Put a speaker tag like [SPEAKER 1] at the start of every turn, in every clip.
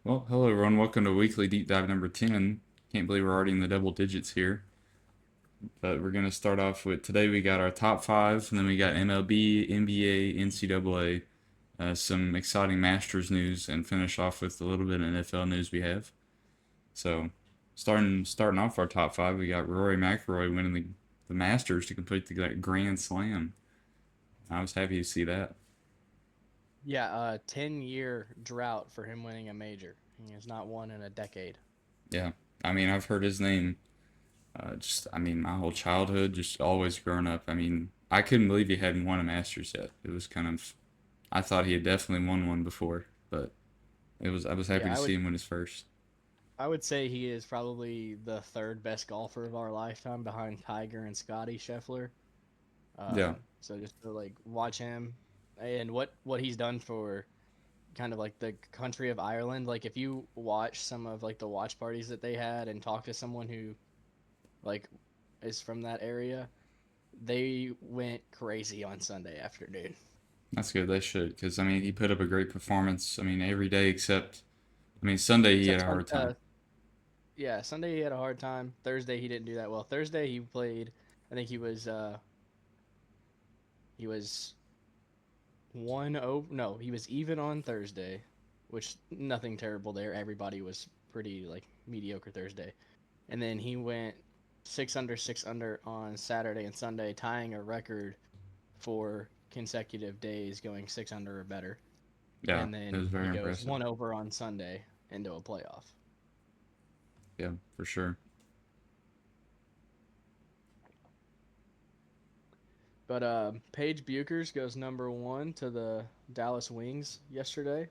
[SPEAKER 1] Well, hello everyone. Welcome to weekly deep dive number 10. Can't believe we're already in the double digits here. But we're going to start off with today we got our top five, and then we got MLB, NBA, NCAA, some exciting Masters news, and finish off with a little bit of NFL news we have. So, starting off our top five, we got Rory McIlroy winning the Masters to complete the Grand Slam. I was happy to see that.
[SPEAKER 2] Yeah, 10-year drought for him winning a major. He has not won in a decade.
[SPEAKER 1] Yeah, I mean I've heard his name. My whole childhood, just always growing up. I mean, I couldn't believe he hadn't won a Masters yet. It was kind of, I thought he had definitely won one before, but I was happy
[SPEAKER 2] Yeah,
[SPEAKER 1] to
[SPEAKER 2] I
[SPEAKER 1] see
[SPEAKER 2] would
[SPEAKER 1] him win his first.
[SPEAKER 2] I would say he is probably the third best golfer of our lifetime behind Tiger and Scotty Scheffler.
[SPEAKER 1] Yeah,
[SPEAKER 2] So just to like watch him and what he's done for kind of like the country of Ireland. Like if you watch some of like the watch parties that they had and talk to someone who like is from that area, they went crazy on Sunday afternoon.
[SPEAKER 1] that's good. They should, because I mean, he put up a great performance. I mean, every day except, I mean, Sunday he had
[SPEAKER 2] Except
[SPEAKER 1] a hard time.
[SPEAKER 2] yeah, Sunday he had a hard time. Thursday he didn't do that well. Thursday he played. I think he was one over. No, he was even on Thursday, which nothing terrible there. Everybody was pretty like mediocre Thursday, and then he went six under on Saturday and Sunday, tying a record for consecutive days going six under or better.
[SPEAKER 1] Yeah,
[SPEAKER 2] And
[SPEAKER 1] it
[SPEAKER 2] then
[SPEAKER 1] was very
[SPEAKER 2] he goes
[SPEAKER 1] impressive.
[SPEAKER 2] one over on Sunday into a playoff.
[SPEAKER 1] Yeah, for sure.
[SPEAKER 2] But Paige Buchers goes number one to the Dallas Wings yesterday.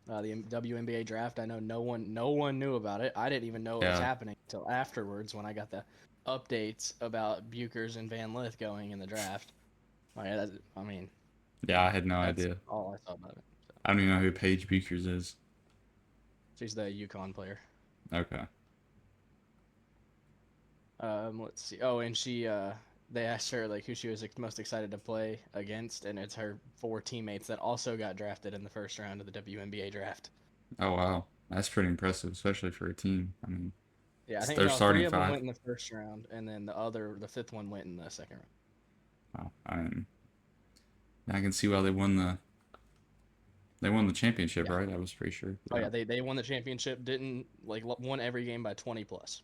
[SPEAKER 2] The WNBA draft. I know no one knew about it. I didn't even know it was
[SPEAKER 1] Yeah,
[SPEAKER 2] happening until afterwards when I got the updates about Buchers and Van Lith going in the draft. I mean,
[SPEAKER 1] yeah, I had no
[SPEAKER 2] that's
[SPEAKER 1] idea.
[SPEAKER 2] all I thought about it. So,
[SPEAKER 1] I don't even know who Paige Buchers is.
[SPEAKER 2] she's the Yukon player.
[SPEAKER 1] Okay.
[SPEAKER 2] Let's see. Oh, and they asked her like who she was most excited to play against, and it's her four teammates that also got drafted in the first round of the WNBA draft.
[SPEAKER 1] Oh wow, that's pretty impressive, especially for a team. I mean,
[SPEAKER 2] Yeah, I think
[SPEAKER 1] they're
[SPEAKER 2] no,
[SPEAKER 1] starting
[SPEAKER 2] three of them
[SPEAKER 1] five.
[SPEAKER 2] went in the first round, and then the fifth one went in the second round.
[SPEAKER 1] Wow, I can see why they won the championship,
[SPEAKER 2] Yeah.
[SPEAKER 1] right? I was pretty sure.
[SPEAKER 2] Oh
[SPEAKER 1] Yeah,
[SPEAKER 2] yeah, they won the championship. Didn't like won every game by 20 plus.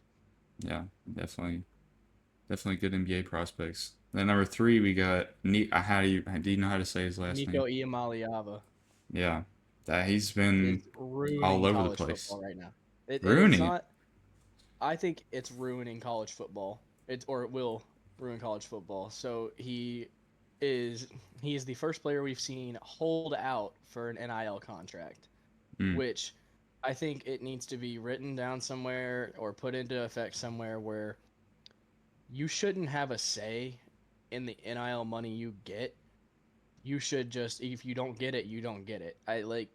[SPEAKER 1] yeah, definitely, definitely good NBA prospects. Then number three, we got do you know how to say his last
[SPEAKER 2] Nico
[SPEAKER 1] name?
[SPEAKER 2] Iamaliava
[SPEAKER 1] Yeah, that he's
[SPEAKER 2] is
[SPEAKER 1] been all
[SPEAKER 2] ruining
[SPEAKER 1] over the
[SPEAKER 2] college
[SPEAKER 1] place,
[SPEAKER 2] football right now. It is
[SPEAKER 1] ruining it.
[SPEAKER 2] not. I think it's ruining college football. It will ruin college football. So is he is the first player we've seen hold out for an NIL contract,
[SPEAKER 1] Mm,
[SPEAKER 2] which I think it needs to be written down somewhere or put into effect somewhere where you shouldn't have a say in the NIL money you get. You should just if you don't get it, you don't get it. I like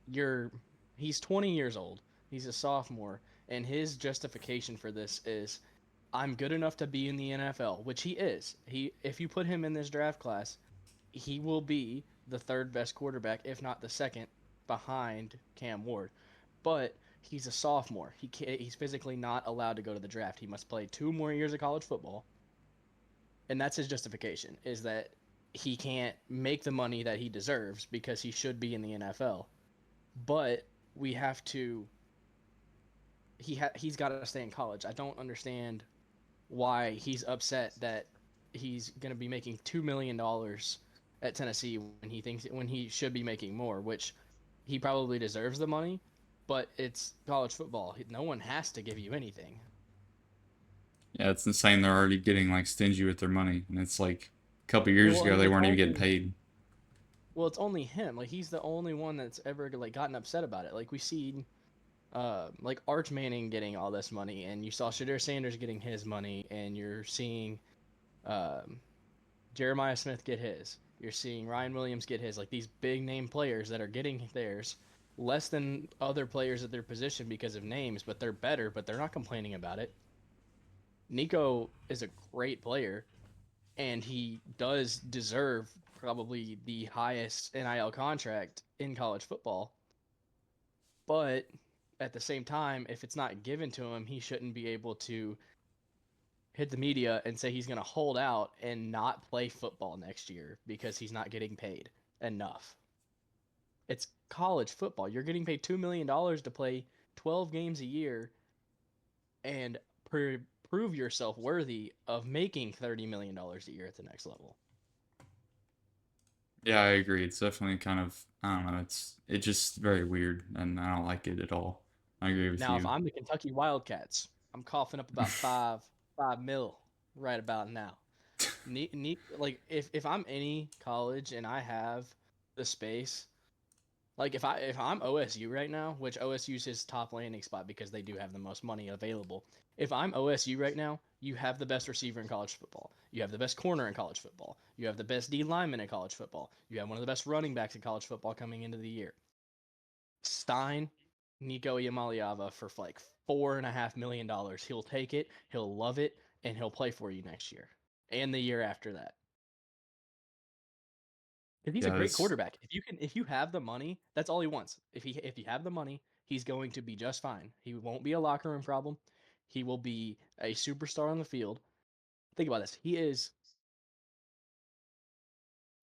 [SPEAKER 2] you're he's 20 years old. He's a sophomore and his justification for this is I'm good enough to be in the NFL, which he is. He if you put him in this draft class, he will be the third best quarterback, if not the second, behind Cam Ward. But he's a sophomore. He's physically not allowed to go to the draft. He must play 2 more years of college football, and that's his justification. Is that he can't make the money that he deserves because he should be in the NFL. But we have to. He's got to stay in college. I don't understand why he's upset that he's going to be making $2 million at Tennessee when he should be making more, which he probably deserves the money, but it's college football. No one has to give you anything.
[SPEAKER 1] yeah, it's insane. They're already getting like stingy with their money, and it's like a couple years
[SPEAKER 2] Well,
[SPEAKER 1] ago
[SPEAKER 2] and
[SPEAKER 1] they weren't even getting paid.
[SPEAKER 2] it's only him. Like he's the only one that's ever like gotten upset about it. Like we see like Arch Manning getting all this money, and you saw Shadir Sanders getting his money, and you're seeing um, Jeremiah Smith get his. You're seeing Ryan Williams get his. Like these big name players that are getting theirs, less than other players at their position because of names, but they're better. But they're not complaining about it. Nico is a great player, and he does deserve probably the highest NIL contract in college football. But at the same time, if it's not given to him, he shouldn't be able to hit the media and say he's going to hold out and not play football next year because he's not getting paid enough. It's college football. You're getting paid $2 million to play 12 games a year and prove yourself worthy of making $30 million a year at the next level.
[SPEAKER 1] Yeah, I agree. It's definitely kind of, I don't know, it's just very weird and I don't like it at all. I agree with
[SPEAKER 2] Now, if
[SPEAKER 1] you.
[SPEAKER 2] I'm the Kentucky Wildcats, I'm coughing up about five mil right about now. Like if I'm any college and I have the space, like if I'm OSU right now, which OSU's his top landing spot because they do have the most money available. If I'm OSU right now, you have the best receiver in college football. You have the best corner in college football. You have the best D lineman in college football. You have one of the best running backs in college football coming into the year. Stein, Nico Yamaliava for like $4.5 million. He'll take it, he'll love it, and he'll play for you next year and the year after that. Because he's a
[SPEAKER 1] Yeah,
[SPEAKER 2] great
[SPEAKER 1] that's
[SPEAKER 2] quarterback. If you have the money, that's all he wants. If you have the money, he's going to be just fine. He won't be a locker room problem. He will be a superstar on the field. Think about this. He is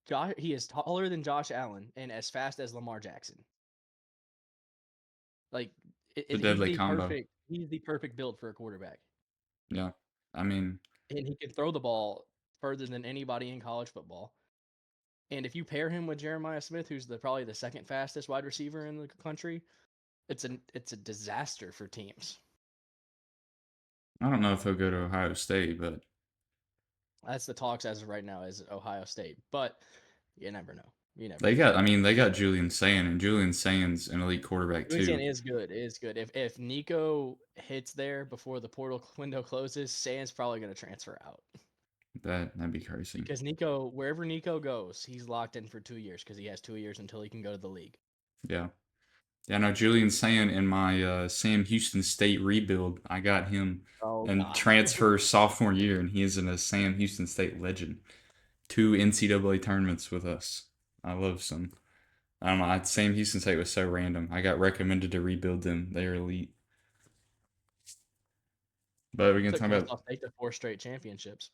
[SPEAKER 2] taller than Josh Allen and as fast as Lamar Jackson. Like
[SPEAKER 1] the deadly combo.
[SPEAKER 2] he's the perfect build for a quarterback.
[SPEAKER 1] Yeah. I mean,
[SPEAKER 2] And he can throw the ball further than anybody in college football. And if you pair him with Jeremiah Smith, who's probably the second fastest wide receiver in the country, it's a disaster for teams.
[SPEAKER 1] I don't know if he'll go to Ohio State, but
[SPEAKER 2] That's the talks as of right now is Ohio State, but you never know. You never
[SPEAKER 1] they
[SPEAKER 2] know.
[SPEAKER 1] got, I mean, they got Julian Sayin, and Julian Sayin's an elite quarterback
[SPEAKER 2] Louisiana
[SPEAKER 1] too.
[SPEAKER 2] is good. It is good. If Nico hits there before the portal window closes, Sam's probably going to transfer out
[SPEAKER 1] That'd be crazy.
[SPEAKER 2] because Nico, wherever Nico goes, he's locked in for 2 years because he has 2 years until he can go to the league.
[SPEAKER 1] Yeah. Yeah, no, Julian Sayin in my Sam Houston State rebuild, I got him
[SPEAKER 2] Oh
[SPEAKER 1] and
[SPEAKER 2] God.
[SPEAKER 1] transfer sophomore year, and he is in a Sam Houston State legend. Two NCAA tournaments with us. I love some. I don't know. Sam Houston State was so random. I got recommended to rebuild them. They are elite. But we can
[SPEAKER 2] Took
[SPEAKER 1] talk about
[SPEAKER 2] Kennesaw State to 4 straight championships.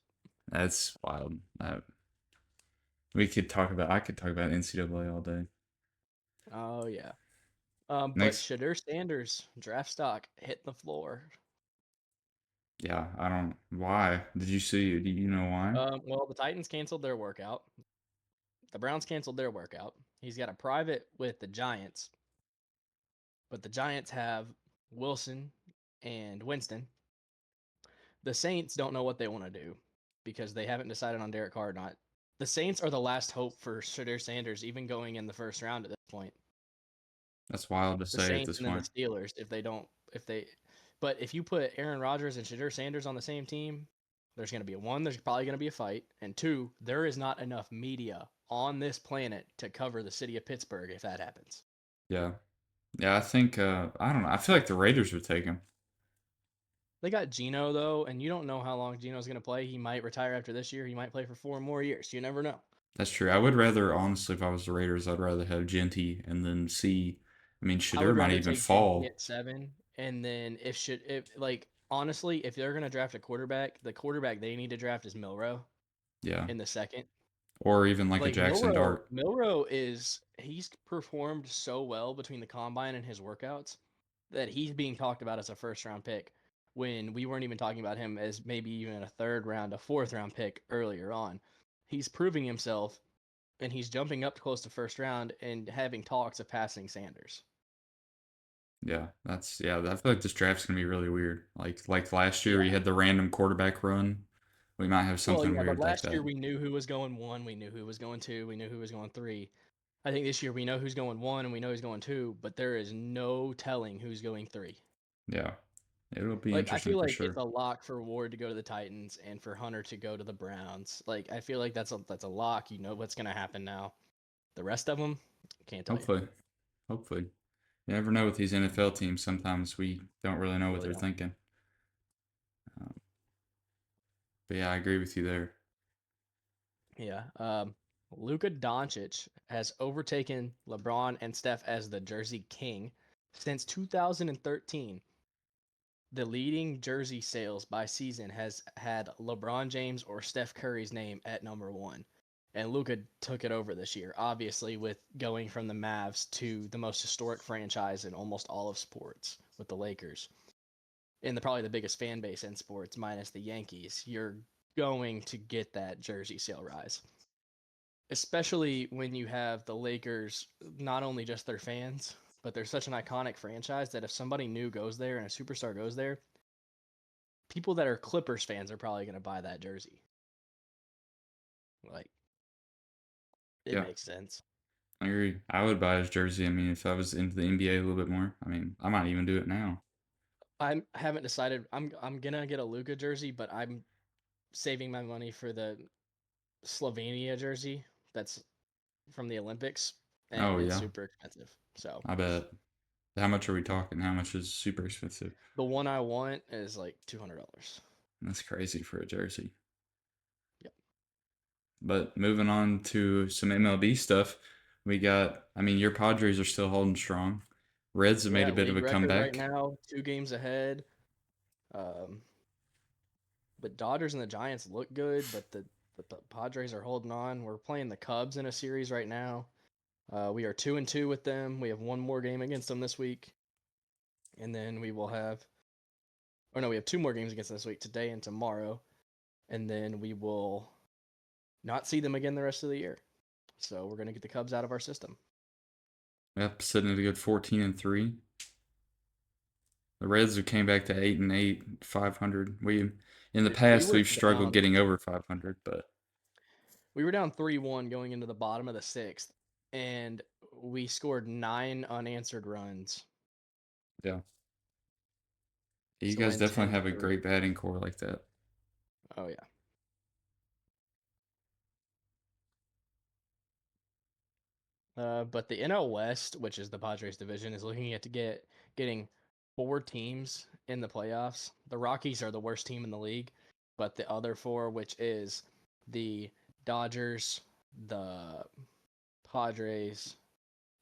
[SPEAKER 1] that's wild. We could talk about. I could talk about NCAA all day.
[SPEAKER 2] Oh yeah. But
[SPEAKER 1] Next,
[SPEAKER 2] Shadur Sanders draft stock hit the floor.
[SPEAKER 1] yeah, I don't. Why did you see? Do you know why?
[SPEAKER 2] Well, the Titans canceled their workout. The Browns canceled their workout. He's got a private with the Giants, but the Giants have Wilson and Winston. The Saints don't know what they want to do because they haven't decided on Derek Carr or not. The Saints are the last hope for Shadur Sanders, even going in the first round at this point.
[SPEAKER 1] That's wild to
[SPEAKER 2] The
[SPEAKER 1] say at
[SPEAKER 2] Saints
[SPEAKER 1] this
[SPEAKER 2] and then the
[SPEAKER 1] point.
[SPEAKER 2] Steelers, if they don't, if they, but if you put Aaron Rodgers and Shadur Sanders on the same team, there's going to be there's probably going to be a fight, and two, there is not enough media on this planet to cover the city of Pittsburgh if that happens.
[SPEAKER 1] Yeah, yeah. I think I don't know. I feel like the Raiders would take him.
[SPEAKER 2] They got Geno though, and you don't know how long Geno's going to play. He might retire after this year. He might play for 4 more years. You never know.
[SPEAKER 1] That's true. I would rather, honestly, if I was the Raiders, I'd rather have Genty and then see. I mean,
[SPEAKER 2] I
[SPEAKER 1] Shadur
[SPEAKER 2] would
[SPEAKER 1] might
[SPEAKER 2] rather
[SPEAKER 1] even
[SPEAKER 2] take Genty
[SPEAKER 1] fall.
[SPEAKER 2] at 7, and then if like honestly, if they're going to draft a quarterback, the quarterback they need to draft is Milrow
[SPEAKER 1] Yeah,
[SPEAKER 2] in the second.
[SPEAKER 1] or even like a
[SPEAKER 2] Like
[SPEAKER 1] Jackson Dart.
[SPEAKER 2] he's performed so well between the combine and his workouts that he's being talked about as a first round pick when we weren't even talking about him as maybe even a third round, a fourth round pick earlier on. He's proving himself and he's jumping up close to first round and having talks of passing Sanders.
[SPEAKER 1] Yeah, that's yeah. I feel like this draft's gonna be really weird. Like last year, we
[SPEAKER 2] Yeah.
[SPEAKER 1] had the random quarterback run. We might have
[SPEAKER 2] Well,
[SPEAKER 1] something
[SPEAKER 2] yeah, but
[SPEAKER 1] weird like
[SPEAKER 2] last year
[SPEAKER 1] that.
[SPEAKER 2] we knew who was going 1, we knew who was going 2, we knew who was going 3. I think this year we know who's going 1 and we know who's going 2, but there is no telling who's going 3.
[SPEAKER 1] Yeah, it'll be
[SPEAKER 2] Like I
[SPEAKER 1] interesting
[SPEAKER 2] feel
[SPEAKER 1] for
[SPEAKER 2] like it's
[SPEAKER 1] sure.
[SPEAKER 2] a lock for Ward to go to the Titans and for Hunter to go to the Browns. Like I feel like that's a lock. You know what's gonna happen now. The rest of them, can't tell you.
[SPEAKER 1] Hopefully, hopefully. You never know with these NFL teams. Sometimes we don't really know
[SPEAKER 2] You
[SPEAKER 1] what
[SPEAKER 2] really
[SPEAKER 1] they're
[SPEAKER 2] don't.
[SPEAKER 1] thinking. Um, but yeah, I agree with you there.
[SPEAKER 2] Yeah. Luka Doncic has overtaken LeBron and Steph as the Jersey King. Since 2013, the leading jersey sales by season has had LeBron James or Steph Curry's name at number one. And Luka took it over this year, obviously, with going from the Mavs to the most historic franchise in almost all of sports with the Lakers. And probably the biggest fan base in sports, minus the Yankees. You're going to get that jersey sale rise, especially when you have the Lakers, not only just their fans, but they're such an iconic franchise that if somebody new goes there and a superstar goes there, people that are Clippers fans are probably going to buy that jersey. Like, it
[SPEAKER 1] Yeah,
[SPEAKER 2] makes sense.
[SPEAKER 1] I agree. I would buy his jersey. I mean, if I was into the NBA a little bit more, I mean, I might even do it now.
[SPEAKER 2] I haven't decided. I'm gonna get a Luka jersey, but I'm saving my money for the Slovenia jersey that's from the Olympics,
[SPEAKER 1] Oh
[SPEAKER 2] and it's
[SPEAKER 1] yeah,
[SPEAKER 2] super expensive. So
[SPEAKER 1] I bet. How much are we talking? How much is super expensive?
[SPEAKER 2] the one I want is like $200.
[SPEAKER 1] That's crazy for a jersey.
[SPEAKER 2] Yep.
[SPEAKER 1] But moving on to some MLB stuff, we got. I mean, your Padres are still holding strong. Reds have made
[SPEAKER 2] Yeah,
[SPEAKER 1] a bit of
[SPEAKER 2] league
[SPEAKER 1] a
[SPEAKER 2] record right
[SPEAKER 1] comeback.
[SPEAKER 2] now, 2 games ahead. Um, but Dodgers and the Giants look good, but the Padres are holding on. We're playing the Cubs in a series right now. We are 2-2 with them. We have one more game against them this week, and then we will have. Or no, we have two more games against them this week, today and tomorrow, and then we will not see them again the rest of the year. So we're gonna get the Cubs out of our system.
[SPEAKER 1] Yep, sitting at a good 14-3. The Reds have came back to 8-8, 500. We in the
[SPEAKER 2] We
[SPEAKER 1] past
[SPEAKER 2] were
[SPEAKER 1] we've struggled
[SPEAKER 2] down.
[SPEAKER 1] getting over 500, but
[SPEAKER 2] We were down 3-1 going into the bottom of the sixth, and we scored 9 unanswered runs
[SPEAKER 1] yeah, you
[SPEAKER 2] to
[SPEAKER 1] guys
[SPEAKER 2] win
[SPEAKER 1] definitely
[SPEAKER 2] 10 to
[SPEAKER 1] have a
[SPEAKER 2] 3.
[SPEAKER 1] great batting core like that.
[SPEAKER 2] Oh yeah. But the NL West, which is the Padres division, is looking at getting 4 teams in the playoffs. The Rockies are the worst team in the league, but the other four, which is the Dodgers, the Padres,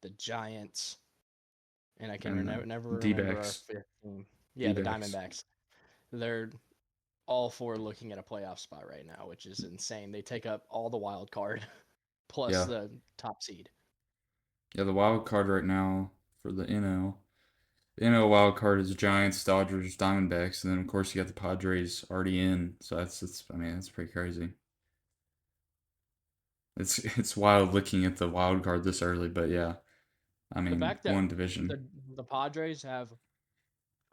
[SPEAKER 2] the Giants, and I can
[SPEAKER 1] And the
[SPEAKER 2] never remember our
[SPEAKER 1] D-backs,
[SPEAKER 2] fifth team. Yeah, the
[SPEAKER 1] D-backs.
[SPEAKER 2] Diamondbacks. They're all four looking at a playoff spot right now, which is insane. They take up all the wild card plus
[SPEAKER 1] Yeah,
[SPEAKER 2] the top seed.
[SPEAKER 1] yeah. The wild card right now for the NL. The NL wild card is Giants, Dodgers, Diamondbacks, and then of course you got the Padres already in. So that's I mean that's pretty crazy. It's wild looking at the wild card this early, but yeah, I
[SPEAKER 2] The
[SPEAKER 1] mean
[SPEAKER 2] fact that
[SPEAKER 1] one division.
[SPEAKER 2] the Padres have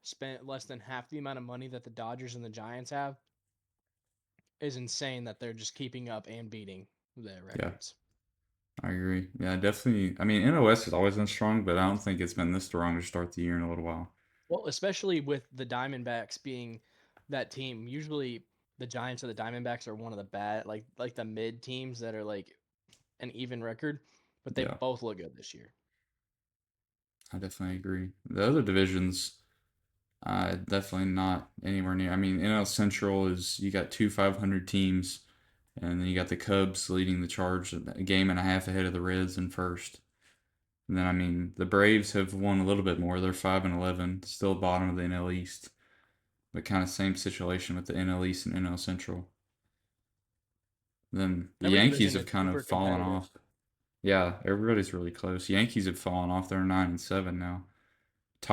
[SPEAKER 2] spent less than half the amount of money that the Dodgers and the Giants have is insane that they're just keeping up and beating their
[SPEAKER 1] Yeah,
[SPEAKER 2] records.
[SPEAKER 1] I agree. Yeah, definitely. I mean NOS has always been strong, but I don't think it's been this strong to start the year in a little while.
[SPEAKER 2] Well, especially with the Diamondbacks being that team. Usually the Giants or the Diamondbacks are one of the bad like the mid teams that are like an even record, but they
[SPEAKER 1] Yeah,
[SPEAKER 2] both look good this year.
[SPEAKER 1] I definitely agree. The other divisions, definitely not anywhere near. I mean, NL Central is you got two 500 teams, and then you got the Cubs leading the charge, a game and a half ahead of the Reds in first. And then I mean, the Braves have won a little bit more. They're 5-11, still bottom of the NL East, but kind of same situation with the NL East and NL Central. Then the
[SPEAKER 2] Every
[SPEAKER 1] Yankees
[SPEAKER 2] division
[SPEAKER 1] have
[SPEAKER 2] is
[SPEAKER 1] kind of
[SPEAKER 2] super
[SPEAKER 1] fallen
[SPEAKER 2] competitive.
[SPEAKER 1] off. Yeah, everybody's really close. Yankees have fallen off. They're 9-7 now.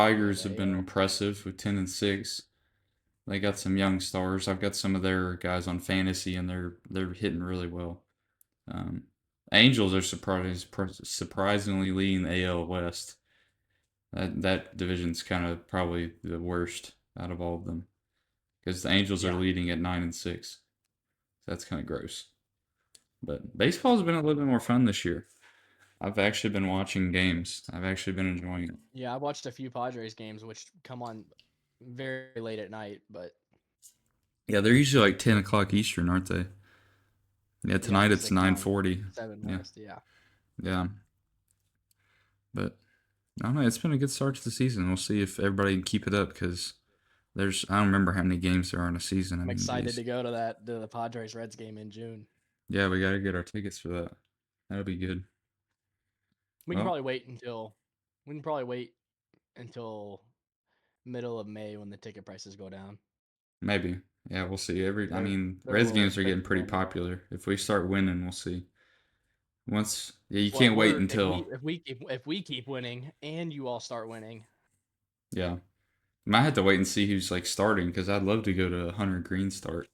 [SPEAKER 2] Yeah,
[SPEAKER 1] Tigers
[SPEAKER 2] the
[SPEAKER 1] have been
[SPEAKER 2] AL.
[SPEAKER 1] impressive with 10-6. They got some young stars. I've got some of their guys on fantasy, and they're hitting really well. Um, Angels are surprisingly leading the AL West. That division's kind of probably the worst out of all of them because the Angels are
[SPEAKER 2] Yeah.
[SPEAKER 1] leading at 9-6. That's kind of gross. But baseball's been a little bit more fun this year. I've actually been watching games. I've actually been enjoying it.
[SPEAKER 2] Yeah, I watched a few Padres games which come on very late at night, but
[SPEAKER 1] Yeah, they're usually like 10 o'clock Eastern, aren't they? Yeah,
[SPEAKER 2] yeah,
[SPEAKER 1] tonight
[SPEAKER 2] I'm
[SPEAKER 1] it's
[SPEAKER 2] 6 on,
[SPEAKER 1] 9:40.
[SPEAKER 2] 7
[SPEAKER 1] Yeah,
[SPEAKER 2] West. Yeah.
[SPEAKER 1] yeah. But I don't know. It's been a good start to the season. We'll see if everybody can keep it up because I don't remember how many games there are in a season. I
[SPEAKER 2] I'm
[SPEAKER 1] mean,
[SPEAKER 2] excited
[SPEAKER 1] geez.
[SPEAKER 2] to go to the Padres Reds game in June.
[SPEAKER 1] Yeah, we got to get our tickets for that. That'll be good.
[SPEAKER 2] We can
[SPEAKER 1] Well,
[SPEAKER 2] probably wait until we can probably wait until middle of May when the ticket prices go down.
[SPEAKER 1] Maybe. Yeah, we'll see. I
[SPEAKER 2] They're
[SPEAKER 1] mean,
[SPEAKER 2] they're a
[SPEAKER 1] Reds
[SPEAKER 2] little
[SPEAKER 1] games are getting
[SPEAKER 2] expensive
[SPEAKER 1] pretty
[SPEAKER 2] right now.
[SPEAKER 1] popular. If we start winning, we'll see. Yeah, you
[SPEAKER 2] Well,
[SPEAKER 1] can't wait
[SPEAKER 2] we're
[SPEAKER 1] until,
[SPEAKER 2] if we keep winning and you all start winning,
[SPEAKER 1] yeah. Might have to wait and see who's like starting because I'd love to go to Hunter Green start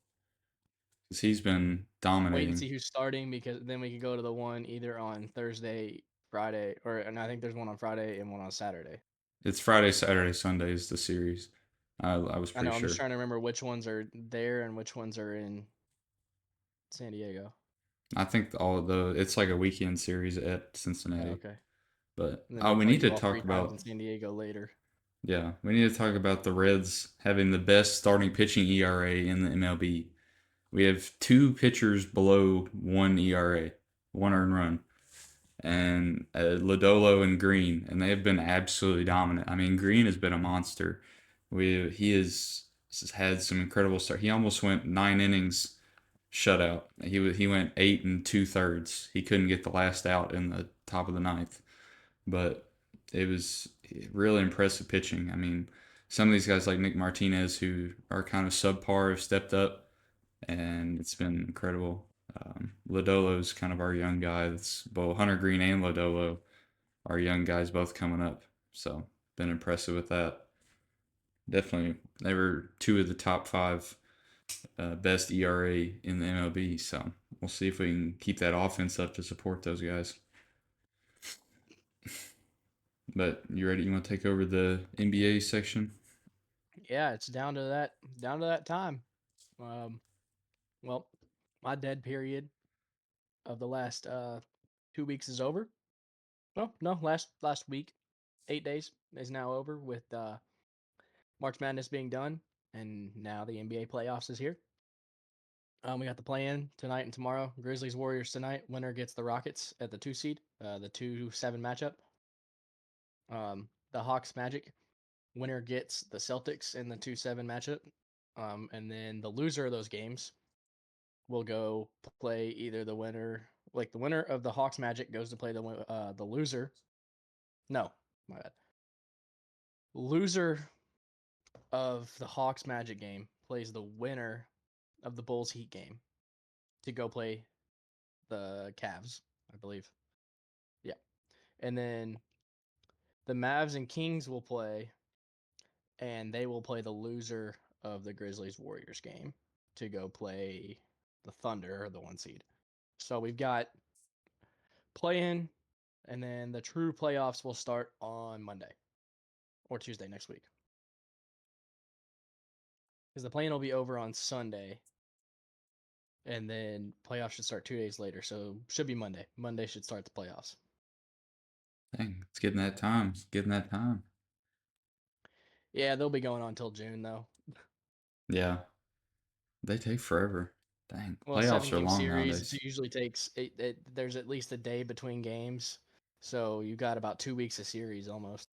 [SPEAKER 1] because he's been
[SPEAKER 2] wait and
[SPEAKER 1] dominating.
[SPEAKER 2] see who's starting because then we could go to the one either on Thursday, Friday, or and I think there's one on Friday and one on Saturday.
[SPEAKER 1] It's Friday, Saturday, Sunday is the series. I was
[SPEAKER 2] I
[SPEAKER 1] pretty
[SPEAKER 2] know. I'm just
[SPEAKER 1] sure.
[SPEAKER 2] trying to remember which ones are there and which ones are in San Diego.
[SPEAKER 1] I think all of the it's like a weekend series at
[SPEAKER 2] Oh,
[SPEAKER 1] Cincinnati.
[SPEAKER 2] okay.
[SPEAKER 1] But
[SPEAKER 2] And then we
[SPEAKER 1] we
[SPEAKER 2] play
[SPEAKER 1] need to
[SPEAKER 2] you all three
[SPEAKER 1] talk
[SPEAKER 2] times in
[SPEAKER 1] about
[SPEAKER 2] San Diego later.
[SPEAKER 1] yeah, we need to talk about the Reds having the best starting pitching ERA in the MLB. We have two pitchers below one ERA, one earned run, and Lodolo and Green, and they have been absolutely dominant. I mean, Green has been a monster. He has had some incredible start. He almost went 9 innings shutout. He went 8 and 2/3. He couldn't get the last out in the top of the ninth, but it was really impressive pitching. I mean, some of these guys like Nick Martinez who are kind of subpar have stepped up, and it's been incredible. Lodolo's kind of our young guy. That's both Hunter Green and Lodolo, our young guys, both coming up. So been impressive with that. Definitely, they were two of the top five best ERA in the MLB. So we'll see if we can keep that offense up to support those guys. But you ready? You want to take over the NBA section?
[SPEAKER 2] Yeah, it's down to that time. Um, well, my dead period of the last 2 weeks is over. Well, no, last week, 8 days is now over with March Madness being done, and now the NBA playoffs is here. We got the play-in tonight and tomorrow. Grizzlies Warriors tonight. Winner gets the Rockets at the 2 seed. The 2-7 matchup. The Hawks Magic. Winner gets the Celtics in the 2-7 matchup. And then the loser of those games will go play either the winner, like the winner of the Hawks Magic goes to play the loser. No, my bad. Loser of the Hawks Magic game plays the winner of the Bulls Heat game to go play the Cavs, I believe. Yeah. And then the Mavs and Kings will play, and they will play the loser of the Grizzlies Warriors game to go play the Thunder or the 1 seed. So we've got play in, and then the true playoffs will start on Monday or Tuesday next week. Because the play in will be over on Sunday, and then playoffs should start 2 days later. So should be Monday. Monday should start the playoffs.
[SPEAKER 1] Dang, it's getting that time. It's getting that time.
[SPEAKER 2] Yeah, they'll be going on until June though.
[SPEAKER 1] Yeah, they take forever. Dang,
[SPEAKER 2] Well, seven
[SPEAKER 1] playoffs are
[SPEAKER 2] game
[SPEAKER 1] long
[SPEAKER 2] series. It
[SPEAKER 1] nowadays.
[SPEAKER 2] usually takes there's at least a day between games, so you got about 2 weeks of series almost.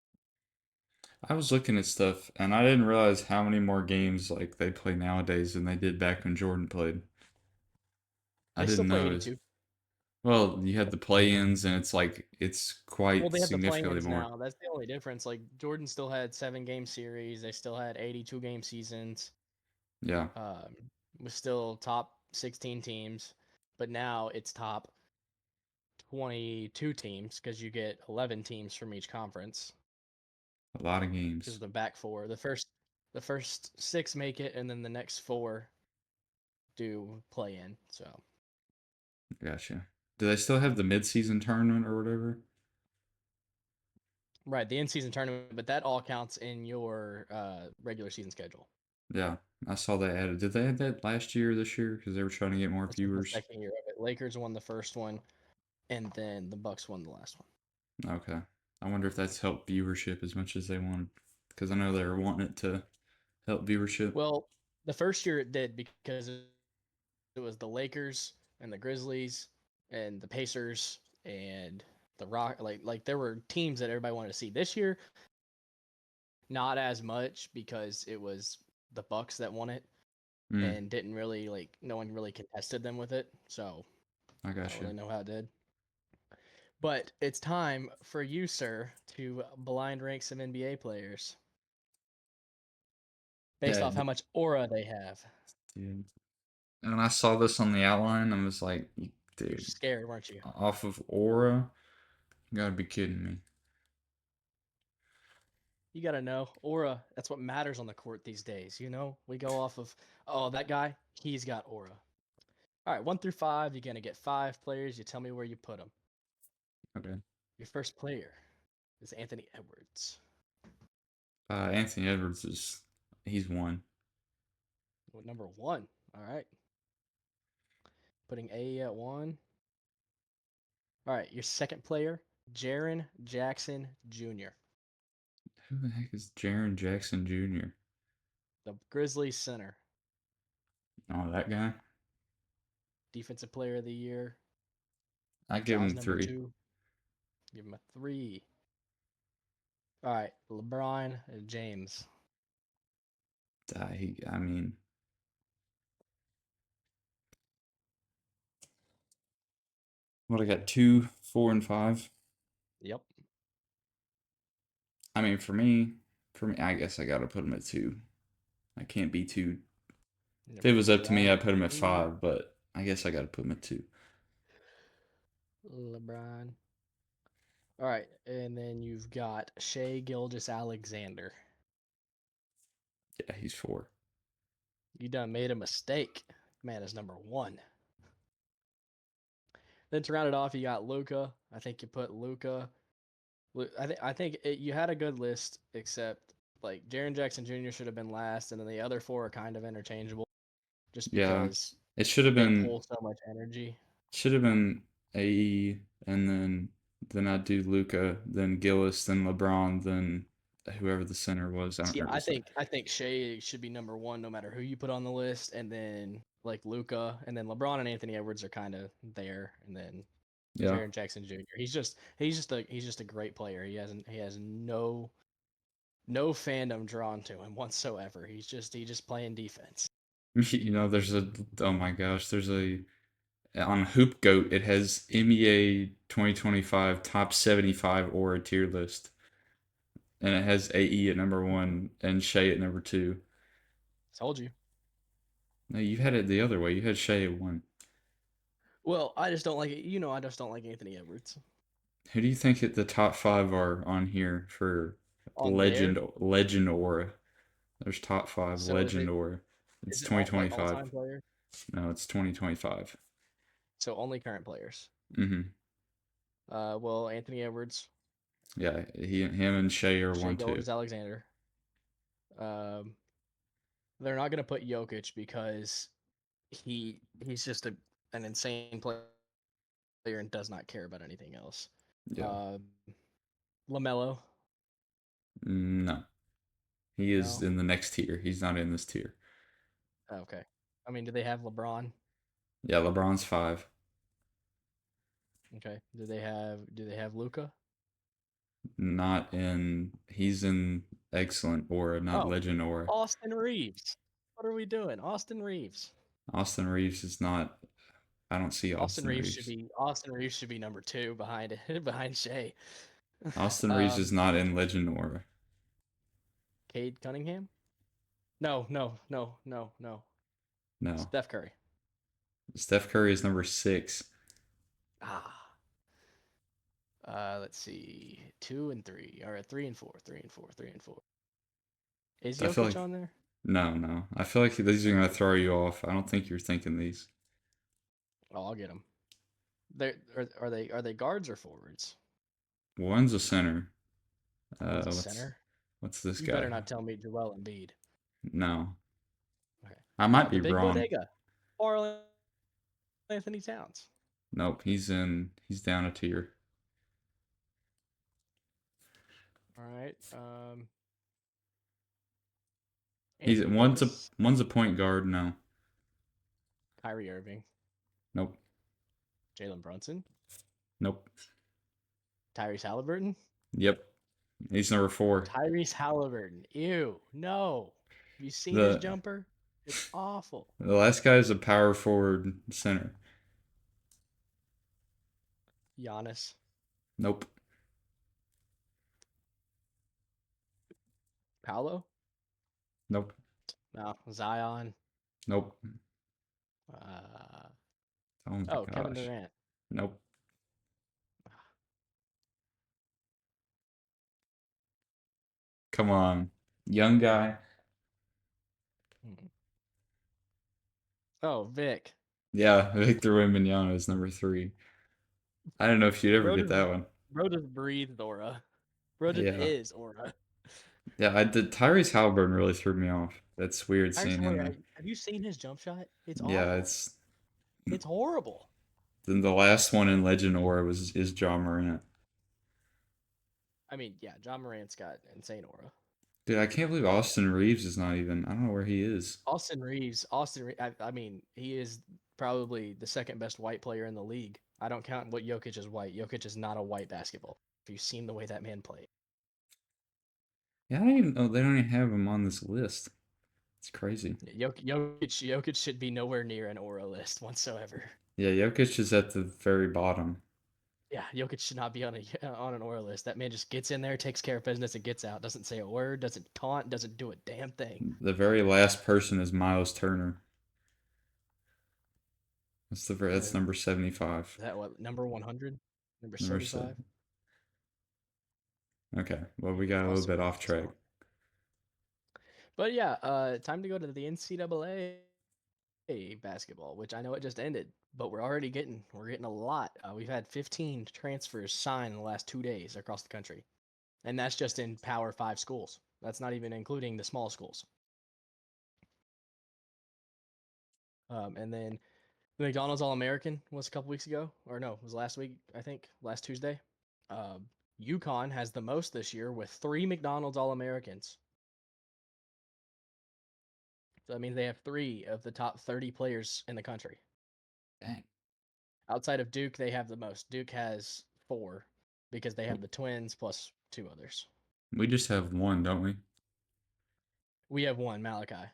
[SPEAKER 1] I was looking at stuff and I didn't realize how many more games like they play nowadays than they did back when Jordan played. I
[SPEAKER 2] They still
[SPEAKER 1] didn't
[SPEAKER 2] play
[SPEAKER 1] know.
[SPEAKER 2] 82.
[SPEAKER 1] Well, you had the play-ins and it's
[SPEAKER 2] Well,
[SPEAKER 1] quite
[SPEAKER 2] they have the
[SPEAKER 1] significantly
[SPEAKER 2] play-ins
[SPEAKER 1] more.
[SPEAKER 2] now. That's the only difference. Like Jordan still had 7 game series. They still had 82 game seasons.
[SPEAKER 1] Yeah,
[SPEAKER 2] Um, was still top 16 teams, but now it's top 22 teams because you get 11 teams from each conference
[SPEAKER 1] a lot of
[SPEAKER 2] because
[SPEAKER 1] games.
[SPEAKER 2] of the back four. The first 6 make it, and then the next 4 do play in. So
[SPEAKER 1] Gotcha. Do they still have the mid-season tournament or whatever?
[SPEAKER 2] right, the in-season tournament, but that all counts in your regular season schedule.
[SPEAKER 1] Yeah, I saw they added. Did they add that last year or this year? Because they were trying to get more
[SPEAKER 2] This is the
[SPEAKER 1] viewers.
[SPEAKER 2] second year of it. Lakers won the first one, and then the Bucks won the last one.
[SPEAKER 1] Okay. I wonder if that's helped viewership as much as they wanted. Because I know they were wanting it to help viewership.
[SPEAKER 2] Well, the first year it did because it was the Lakers and the Grizzlies and the Pacers and the Rock. Like there were teams that everybody wanted to see. This year, not as much because it was the Bucks that won it
[SPEAKER 1] Mm,
[SPEAKER 2] and didn't really no one really contested them with it. So
[SPEAKER 1] I
[SPEAKER 2] I don't
[SPEAKER 1] got
[SPEAKER 2] really
[SPEAKER 1] you.
[SPEAKER 2] know how it did. But it's time for you, sir, to blind rank some NBA players based
[SPEAKER 1] Yeah,
[SPEAKER 2] off how much aura they have.
[SPEAKER 1] dude. And when I saw this on the outline, I was like,
[SPEAKER 2] You're
[SPEAKER 1] dude,
[SPEAKER 2] scared, weren't you?
[SPEAKER 1] off of Aura, you gotta be kidding me.
[SPEAKER 2] You got to know aura. That's what matters on the court these days. We go off of, oh, that guy, he's got aura. All right, 1 through 5, you're going to get 5 players. You tell me where you put them.
[SPEAKER 1] Okay.
[SPEAKER 2] Your first player is Anthony Edwards.
[SPEAKER 1] Anthony Edwards he's one.
[SPEAKER 2] Number 1. All right. Putting A at 1. All right, your second player, Jaren Jackson Jr.,
[SPEAKER 1] Who the heck is Jaren Jackson Jr.?
[SPEAKER 2] the Grizzlies center,
[SPEAKER 1] Oh, that guy?
[SPEAKER 2] defensive player of the year.
[SPEAKER 1] I give
[SPEAKER 2] Ja's
[SPEAKER 1] him
[SPEAKER 2] number
[SPEAKER 1] 3.
[SPEAKER 2] 2. Give him a 3. All right, LeBron James.
[SPEAKER 1] I mean, what I got 2, 4, and 5.
[SPEAKER 2] Yep.
[SPEAKER 1] I mean, for me, I guess I gotta put him at 2. I can't be too.
[SPEAKER 2] You're
[SPEAKER 1] If it
[SPEAKER 2] gonna
[SPEAKER 1] was
[SPEAKER 2] put
[SPEAKER 1] up to me,
[SPEAKER 2] LeBron
[SPEAKER 1] I'd
[SPEAKER 2] at
[SPEAKER 1] put him at
[SPEAKER 2] 2.
[SPEAKER 1] 5, but I guess I gotta put him at 2.
[SPEAKER 2] LeBron. All right, and then you've got Shea Gilgeous Alexander.
[SPEAKER 1] Yeah, he's 4.
[SPEAKER 2] You done made a mistake. Man is number 1. Then to round it off, you got Luca. I think you put Luca. You had a good list, except like Jaren Jackson Jr. should have been last, and then the other 4 are kind of interchangeable, just
[SPEAKER 1] Yeah,
[SPEAKER 2] because
[SPEAKER 1] it should have
[SPEAKER 2] they
[SPEAKER 1] been
[SPEAKER 2] pull so much energy.
[SPEAKER 1] AE, and then I'd do Luca, then Gillis, then LeBron, then whoever the center was. I don't
[SPEAKER 2] See,
[SPEAKER 1] remember
[SPEAKER 2] I
[SPEAKER 1] his name.
[SPEAKER 2] think I think Shea should be number 1 no matter who you put on the list, and then like Luca, and then LeBron and Anthony Edwards are kind of there, and then
[SPEAKER 1] Yeah,
[SPEAKER 2] Jaren Jackson Jr. He's just a great player. He has no fandom drawn to him whatsoever. He just playing defense.
[SPEAKER 1] there's oh my gosh, there's a on Hoop Goat. It has NBA 2025 top 75 Aura tier list, and it has AE at number 1 and Shea at number 2.
[SPEAKER 2] Told you.
[SPEAKER 1] No, you had it the other way. You had Shea at 1.
[SPEAKER 2] Well, I just don't like it. I just don't like Anthony Edwards
[SPEAKER 1] Who do you think the top 5 are on here for
[SPEAKER 2] on there.
[SPEAKER 1] legend Aura? There's top 5
[SPEAKER 2] So
[SPEAKER 1] legend Aura. It's
[SPEAKER 2] is it all like all
[SPEAKER 1] 2025.
[SPEAKER 2] time players?
[SPEAKER 1] No, it's 2025.
[SPEAKER 2] So only current players.
[SPEAKER 1] Mm-hmm.
[SPEAKER 2] Well, Anthony Edwards,
[SPEAKER 1] Yeah, him and Shea are
[SPEAKER 2] Shea
[SPEAKER 1] 1, 2.
[SPEAKER 2] Gilgeous Alexander. Um, they're not gonna put Jokic because he's just an insane player and does not care about anything else.
[SPEAKER 1] Yeah.
[SPEAKER 2] Uh, Lamelo,
[SPEAKER 1] No. He is
[SPEAKER 2] no,
[SPEAKER 1] in the next tier. He's not in this tier.
[SPEAKER 2] okay. I mean, do they have LeBron?
[SPEAKER 1] Yeah, LeBron's 5.
[SPEAKER 2] Okay. Do they have Luca?
[SPEAKER 1] Not in. He's in excellent Aura, not
[SPEAKER 2] Oh,
[SPEAKER 1] legend Aura.
[SPEAKER 2] Austin Reeves. What are we doing? Austin Reeves.
[SPEAKER 1] Austin Reeves is not. I don't see
[SPEAKER 2] Austin
[SPEAKER 1] Austin
[SPEAKER 2] Reeves should
[SPEAKER 1] Reeves.
[SPEAKER 2] be Austin Reeves should be number 2 behind behind Shea.
[SPEAKER 1] Austin Reeves is
[SPEAKER 2] um,
[SPEAKER 1] not in legend Aura.
[SPEAKER 2] Cade Cunningham? No, no, no, no, no.
[SPEAKER 1] No.
[SPEAKER 2] Steph Curry.
[SPEAKER 1] Steph Curry is number 6.
[SPEAKER 2] Ah. Let's see. 2 and 3. All right, 3 and 4. 3 and 4. 3 and 4. Is
[SPEAKER 1] I feel
[SPEAKER 2] Jokic
[SPEAKER 1] like
[SPEAKER 2] on there?
[SPEAKER 1] no. I feel like these are gonna throw you off. I don't think you're thinking these.
[SPEAKER 2] Oh, I'll get him. Are they guards or forwards?
[SPEAKER 1] One's a center.
[SPEAKER 2] One's a
[SPEAKER 1] What's
[SPEAKER 2] center.
[SPEAKER 1] this
[SPEAKER 2] You better
[SPEAKER 1] guy?
[SPEAKER 2] not tell me Joel Embiid.
[SPEAKER 1] No,
[SPEAKER 2] Okay.
[SPEAKER 1] I might
[SPEAKER 2] The
[SPEAKER 1] be
[SPEAKER 2] big
[SPEAKER 1] wrong.
[SPEAKER 2] bodega. Karl Anthony Towns.
[SPEAKER 1] Nope, he's in. He's down a tier.
[SPEAKER 2] All right.
[SPEAKER 1] He's
[SPEAKER 2] Anthony Davis.
[SPEAKER 1] one's a point guard. No,
[SPEAKER 2] Kyrie Irving.
[SPEAKER 1] nope,
[SPEAKER 2] Jalen Brunson.
[SPEAKER 1] nope.
[SPEAKER 2] Tyrese Halliburton.
[SPEAKER 1] Yep, he's number 4.
[SPEAKER 2] Tyrese Halliburton. Ew. No. Have you seen his
[SPEAKER 1] The
[SPEAKER 2] jumper? It's awful.
[SPEAKER 1] the last guy is a power forward center.
[SPEAKER 2] Giannis.
[SPEAKER 1] Nope.
[SPEAKER 2] Paolo?
[SPEAKER 1] Nope.
[SPEAKER 2] No. Zion.
[SPEAKER 1] Nope.
[SPEAKER 2] Uh,
[SPEAKER 1] Oh my
[SPEAKER 2] oh, Kevin
[SPEAKER 1] gosh.
[SPEAKER 2] Durant.
[SPEAKER 1] Nope. Come on. Young guy.
[SPEAKER 2] Hmm. Oh, Vic.
[SPEAKER 1] Yeah, Victor Wembanyama is number three. I don't know if you'd ever
[SPEAKER 2] Bro
[SPEAKER 1] get
[SPEAKER 2] just,
[SPEAKER 1] that one.
[SPEAKER 2] bro just breathed aura. Bro just
[SPEAKER 1] Yeah.
[SPEAKER 2] is aura.
[SPEAKER 1] Yeah, I did. Tyrese Halliburton really threw me off. That's weird
[SPEAKER 2] Tyrese
[SPEAKER 1] seeing him there.
[SPEAKER 2] Halliburton, have you seen his jump shot? It's
[SPEAKER 1] Yeah,
[SPEAKER 2] awful.
[SPEAKER 1] it's
[SPEAKER 2] It's horrible.
[SPEAKER 1] then the last one in Legend Aura was is John Morant.
[SPEAKER 2] I mean, yeah, John Morant's got insane aura.
[SPEAKER 1] Dude, I can't believe
[SPEAKER 2] But
[SPEAKER 1] Austin Reeves is not even. I don't know where he is.
[SPEAKER 2] I mean, he is probably the second best white player in the league. I don't count what Jokic is white. Jokic is not a white basketball. Have you seen the way that man played?
[SPEAKER 1] Yeah, I don't even know they don't even have him on this list. It's crazy.
[SPEAKER 2] Jokic should be nowhere near an aura list whatsoever.
[SPEAKER 1] Yeah, Jokic is at the very bottom.
[SPEAKER 2] Yeah, Jokic should not be on a on an aura list. That man just gets in there, takes care of business, and gets out. Doesn't say a word, doesn't taunt, doesn't do a damn thing.
[SPEAKER 1] The very last person is Miles Turner. That's
[SPEAKER 2] And
[SPEAKER 1] number 75.
[SPEAKER 2] is that what number 100, number
[SPEAKER 1] Number
[SPEAKER 2] 75?
[SPEAKER 1] 7. Okay, well
[SPEAKER 2] Yeah,
[SPEAKER 1] we got a little
[SPEAKER 2] Miles
[SPEAKER 1] bit
[SPEAKER 2] Turner
[SPEAKER 1] off
[SPEAKER 2] is
[SPEAKER 1] track.
[SPEAKER 2] gone. But yeah, time to go to the NCAA basketball, which I know it just ended, but we're getting a lot. We've had 15 transfers signed in the last 2 days across the country, and that's just in Power Five schools. That's not even including the small schools. And then the McDonald's All American was a couple weeks ago, or no, it was last week, I think, last Tuesday. Uh, UConn has the most this year with three McDonald's All Americans. So that means they have three of the top 30 players in the country.
[SPEAKER 1] Dang.
[SPEAKER 2] Outside of Duke, they have the most. Duke has four because they have the twins plus two others.
[SPEAKER 1] We just have one, don't we?
[SPEAKER 2] We have one, Malachi.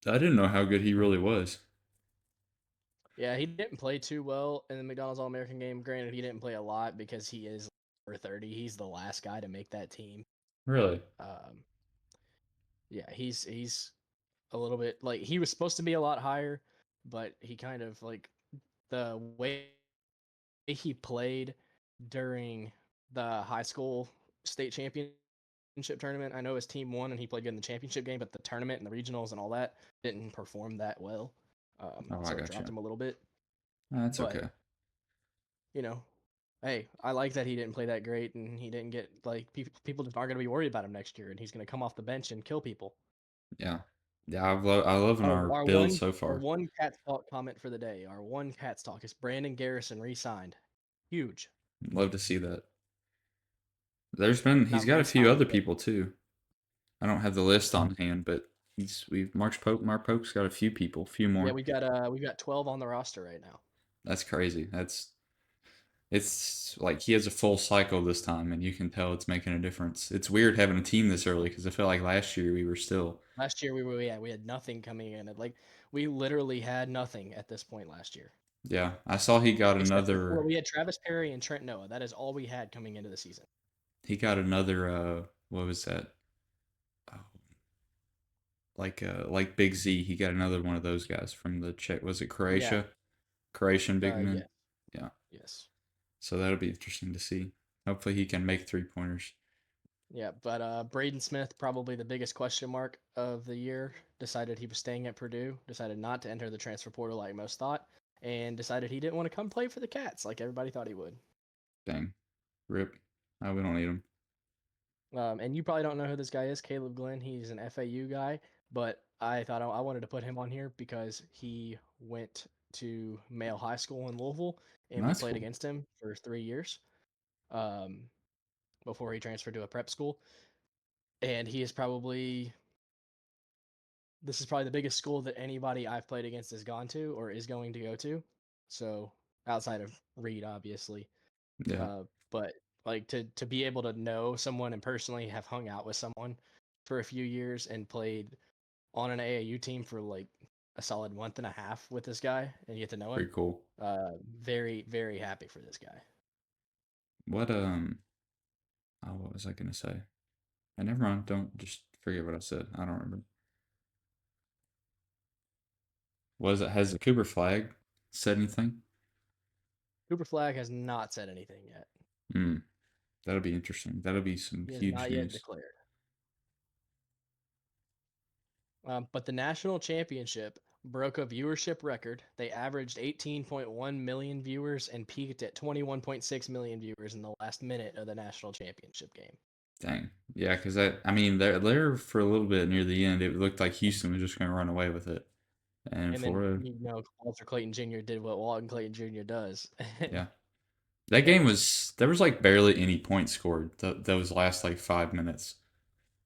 [SPEAKER 1] I didn't know how good he really was.
[SPEAKER 2] Yeah, he didn't play too well in the McDonald's All American game. Granted, he didn't play a lot because he is over 30. He's the last guy to make that team.
[SPEAKER 1] Really?
[SPEAKER 2] Um, yeah, he's a little bit like he was supposed to be a lot higher, but he kind of like the way he played during the high school state championship tournament. I know his team won and he played good in the championship game, but the tournament and the regionals and all that didn't perform that well.
[SPEAKER 1] Oh, I
[SPEAKER 2] So it
[SPEAKER 1] got
[SPEAKER 2] dropped
[SPEAKER 1] you.
[SPEAKER 2] him a little bit.
[SPEAKER 1] That's
[SPEAKER 2] But
[SPEAKER 1] okay.
[SPEAKER 2] you know, hey, I like that he didn't play that great and he didn't get like people just aren't going to be worried about him next year and he's going to come off the bench and kill people.
[SPEAKER 1] Yeah. Yeah, I love
[SPEAKER 2] Our
[SPEAKER 1] our
[SPEAKER 2] our
[SPEAKER 1] build
[SPEAKER 2] one
[SPEAKER 1] so
[SPEAKER 2] our
[SPEAKER 1] far.
[SPEAKER 2] one Cats Talk comment for the day. Our one Cats Talk is Brandon Garrison re-signed. Huge.
[SPEAKER 1] Love to see that. He's
[SPEAKER 2] Not
[SPEAKER 1] got a few
[SPEAKER 2] re-signed,
[SPEAKER 1] other
[SPEAKER 2] but
[SPEAKER 1] people too. I don't have the list on hand, but we've Mark Pope's got a few people, few
[SPEAKER 2] yeah,
[SPEAKER 1] more.
[SPEAKER 2] we've got 12 on the roster right now.
[SPEAKER 1] That's crazy. It's like he has a full cycle this time, and you can tell it's making a difference. It's weird having a team this early because I feel like last year we were still.
[SPEAKER 2] Last year we had nothing coming in. Like we literally had nothing at this point last year.
[SPEAKER 1] Yeah, I saw he got
[SPEAKER 2] Except for well,
[SPEAKER 1] another.
[SPEAKER 2] we had Travis Perry and Trent Noah. That is all we had coming into the season.
[SPEAKER 1] He got another. What was that? Oh, like Big Z. He got another one of those guys from the Czech. Was it
[SPEAKER 2] Yeah.
[SPEAKER 1] Croatia? Croatian big man.
[SPEAKER 2] Yes.
[SPEAKER 1] Yeah.
[SPEAKER 2] Yes.
[SPEAKER 1] So that'll be interesting to see. Hopefully he can make 3 pointers.
[SPEAKER 2] Yeah, but Braden Smith, probably the biggest question mark of the year, decided he was staying at Purdue, decided not to enter the transfer portal like most thought, and decided he didn't want to come play for the Cats like everybody thought he would.
[SPEAKER 1] Dang. Rip. We don't need him.
[SPEAKER 2] And you probably don't know who this guy is, Caleb Glenn. He's an FAU guy, but I thought I wanted to put him on here because he went to Male High School in Louisville, and we
[SPEAKER 1] That's
[SPEAKER 2] played
[SPEAKER 1] cool.
[SPEAKER 2] against him for 3 years um, before he transferred to a prep school. And he is probably this is probably the biggest school that anybody I've played against has gone to or is going to go to. So outside of Reed, obviously,
[SPEAKER 1] Yeah.
[SPEAKER 2] uh, but like to be able to know someone and personally have hung out with someone for a few years and played on an AAU team for like a solid month and a half with this guy and get to know him.
[SPEAKER 1] Pretty cool.
[SPEAKER 2] Very very happy for this guy.
[SPEAKER 1] What oh, what was I gonna say? Never mind. Don't just forget what I said. I don't remember. Was it has the Cooper flag said anything?
[SPEAKER 2] Cooper Flag has not said anything yet.
[SPEAKER 1] Hmm. That'll be interesting. That'll be some
[SPEAKER 2] He has
[SPEAKER 1] huge
[SPEAKER 2] not yet
[SPEAKER 1] news.
[SPEAKER 2] declared. But the national championship broke a viewership record. They averaged 18.1 million viewers and peaked at 21.6 million viewers in the last minute of the national championship game.
[SPEAKER 1] Dang. Yeah, because I mean, there for a little bit near the end, it looked like Houston was just going to run away with it, and
[SPEAKER 2] And then,
[SPEAKER 1] Florida,
[SPEAKER 2] Walter Clayton Jr. did what Walton Clayton Jr. does.
[SPEAKER 1] yeah, that game
[SPEAKER 2] and
[SPEAKER 1] was there was like barely any points scored those last like 5 minutes.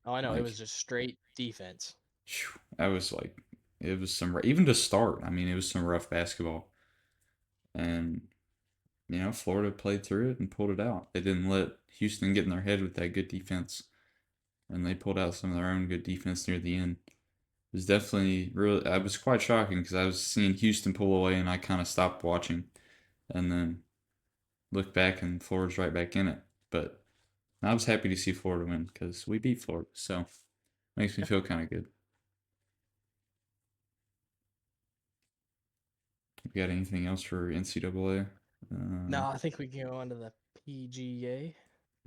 [SPEAKER 2] oh, I know, it
[SPEAKER 1] Like,
[SPEAKER 2] was just straight defense.
[SPEAKER 1] phew, that was like it was some even to start. I mean, it was some rough basketball, and Florida played through it and pulled it out. They didn't let Houston get in their head with that good defense, and they pulled out some of their own good defense near the end. It was definitely really. I was quite shocking because I was seeing Houston pull away, and I kind of stopped watching, and then looked back, and Florida's right back in it. But I was happy to see Florida win because we beat Florida, so makes me feel kind of good. We got anything else for NCAA?
[SPEAKER 2] No, I think we can go on to the PGA.